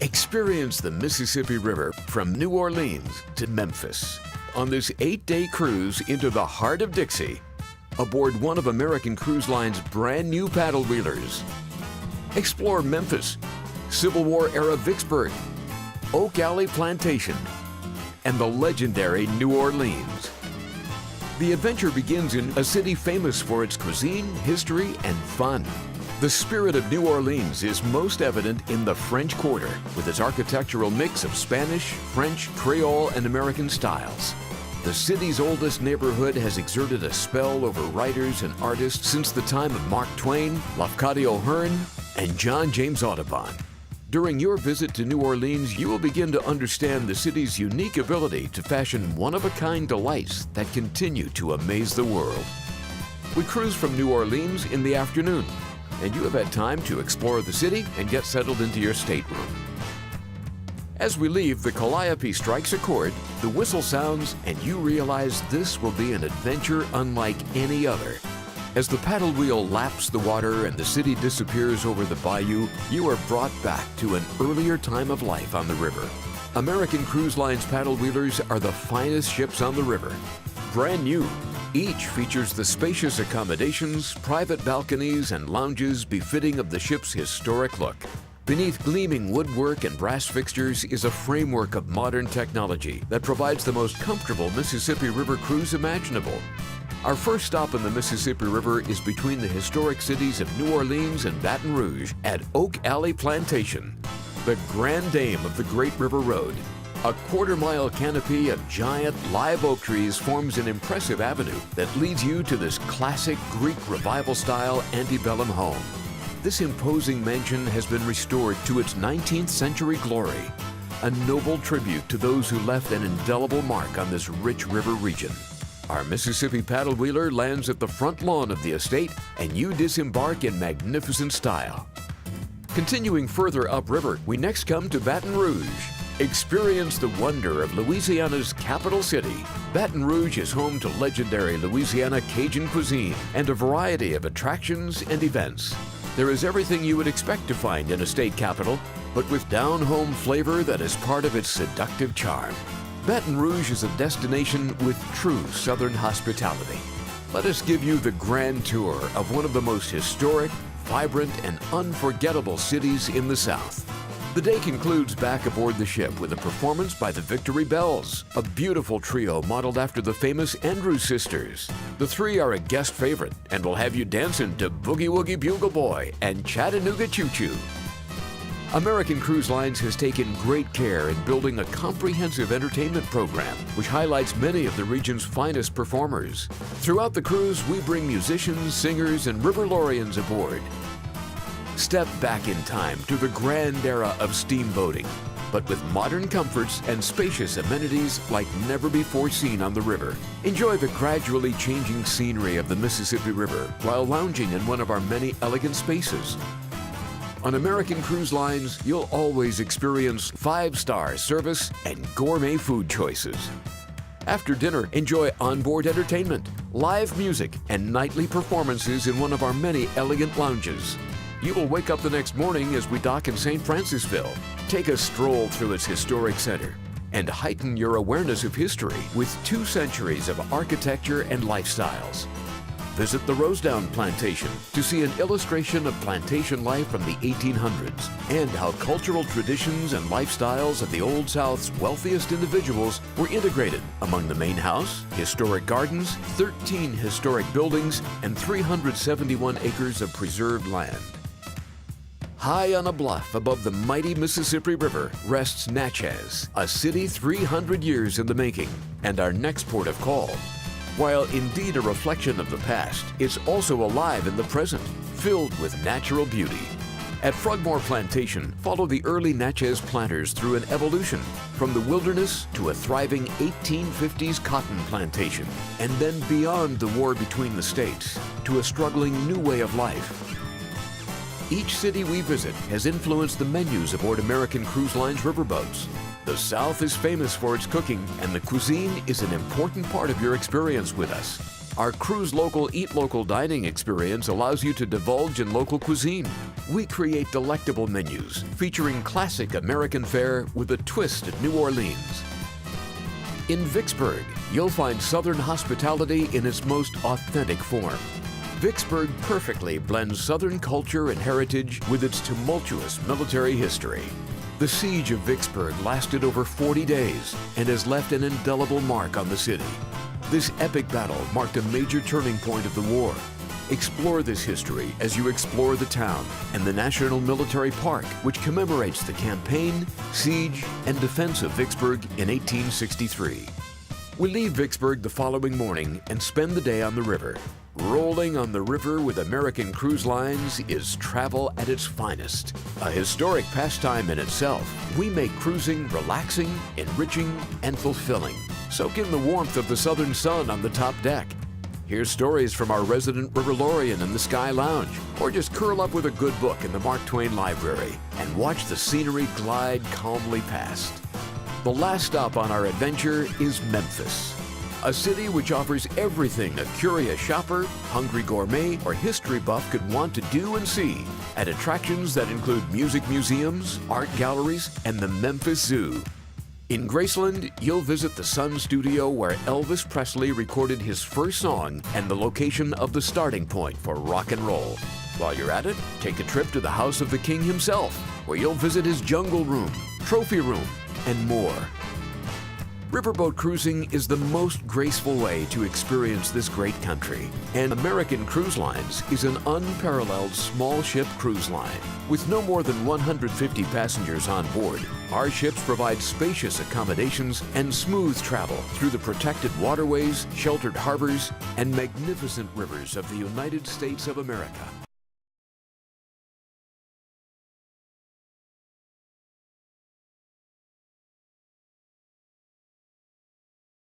Experience the Mississippi River from New Orleans to Memphis on this 8-day cruise into the heart of Dixie aboard one of American Cruise Line's brand new paddle wheelers. Explore Memphis, Civil War era Vicksburg, Oak Alley Plantation, and the legendary New Orleans. The adventure begins in a city famous for its cuisine, history, and fun. The spirit of New Orleans is most evident in the French Quarter, with its architectural mix of Spanish, French, Creole, and American styles. The city's oldest neighborhood has exerted a spell over writers and artists since the time of Mark Twain, Lafcadio Hearn, and John James Audubon. During your visit to New Orleans, you will begin to understand the city's unique ability to fashion one-of-a-kind delights that continue to amaze the world. We cruise from New Orleans in the afternoon, and you have had time to explore the city and get settled into your stateroom. As we leave, the calliope strikes a chord, the whistle sounds, and you realize this will be an adventure unlike any other. As the paddle wheel laps the water and the city disappears over the bayou, you are brought back to an earlier time of life on the river. American Cruise Line's paddle wheelers are the finest ships on the river. Brand new, each features the spacious accommodations, private balconies, and lounges befitting of the ship's historic look. Beneath gleaming woodwork and brass fixtures is a framework of modern technology that provides the most comfortable Mississippi River cruise imaginable. Our first stop on the Mississippi River is between the historic cities of New Orleans and Baton Rouge at Oak Alley Plantation, the grand dame of the Great River Road. A quarter-mile canopy of giant live oak trees forms an impressive avenue that leads you to this classic Greek Revival-style antebellum home. This imposing mansion has been restored to its 19th century glory, a noble tribute to those who left an indelible mark on this rich river region. Our Mississippi paddle wheeler lands at the front lawn of the estate, and you disembark in magnificent style. Continuing further upriver, we next come to Baton Rouge. Experience the wonder of Louisiana's capital city. Baton Rouge is home to legendary Louisiana Cajun cuisine and a variety of attractions and events. There is everything you would expect to find in a state capital, but with down-home flavor that is part of its seductive charm. Baton Rouge is a destination with true Southern hospitality. Let us give you the grand tour of one of the most historic, vibrant, and unforgettable cities in the South. The day concludes back aboard the ship with a performance by the Victory Bells, a beautiful trio modeled after the famous Andrews Sisters. The three are a guest favorite and will have you dancing to Boogie Woogie Bugle Boy and Chattanooga Choo Choo. American Cruise Lines has taken great care in building a comprehensive entertainment program which highlights many of the region's finest performers. Throughout the cruise, we bring musicians, singers, and Riverlorians aboard. Step back in time to the grand era of steamboating, but with modern comforts and spacious amenities like never before seen on the river. Enjoy the gradually changing scenery of the Mississippi River while lounging in one of our many elegant spaces. On American Cruise Lines, you'll always experience 5-star service and gourmet food choices. After dinner, enjoy onboard entertainment, live music, and nightly performances in one of our many elegant lounges. You will wake up the next morning as we dock in St. Francisville. Take a stroll through its historic center and heighten your awareness of history with 2 centuries of architecture and lifestyles. Visit the Rosedown Plantation to see an illustration of plantation life from the 1800s and how cultural traditions and lifestyles of the Old South's wealthiest individuals were integrated among the main house, historic gardens, 13 historic buildings, and 371 acres of preserved land. High on a bluff above the mighty Mississippi River rests Natchez, a city 300 years in the making, and our next port of call. While indeed a reflection of the past, it's also alive in the present, filled with natural beauty. At Frogmore Plantation, follow the early Natchez planters through an evolution from the wilderness to a thriving 1850s cotton plantation, and then beyond the war between the states to a struggling new way of life. Each city we visit has influenced the menus aboard American Cruise Line's riverboats. The South is famous for its cooking, and the cuisine is an important part of your experience with us. Our Cruise Local, Eat Local dining experience allows you to divulge in local cuisine. we create delectable menus featuring classic American fare with a twist at New Orleans. In Vicksburg, you'll find Southern hospitality in its most authentic form. Vicksburg perfectly blends Southern culture and heritage with its tumultuous military history. The siege of Vicksburg lasted over 40 days and has left an indelible mark on the city. This epic battle marked a major turning point of the war. Explore this history as you explore the town and the National Military Park, which commemorates the campaign, siege, and defense of Vicksburg in 1863. We leave Vicksburg the following morning and spend the day on the river. Rolling on the river with American Cruise Lines is travel at its finest. A historic pastime in itself, we make cruising relaxing, enriching, and fulfilling. Soak in the warmth of the southern sun on the top deck. Hear stories from our resident Riverlorian in the Sky Lounge, or just curl up with a good book in the Mark Twain Library and watch the scenery glide calmly past. The last stop on our adventure is Memphis, a city which offers everything a curious shopper, hungry gourmet, or history buff could want to do and see, at attractions that include music museums, art galleries, and the Memphis Zoo. In Graceland, you'll visit the Sun Studio where Elvis Presley recorded his first song and the location of the starting point for rock and roll. While you're at it, take a trip to the House of the King himself, where you'll visit his jungle room, trophy room, and more. Riverboat cruising is the most graceful way to experience this great country, and American Cruise Lines is an unparalleled small ship cruise line. With no more than 150 passengers on board, our ships provide spacious accommodations and smooth travel through the protected waterways, sheltered harbors, and magnificent rivers of the United States of America.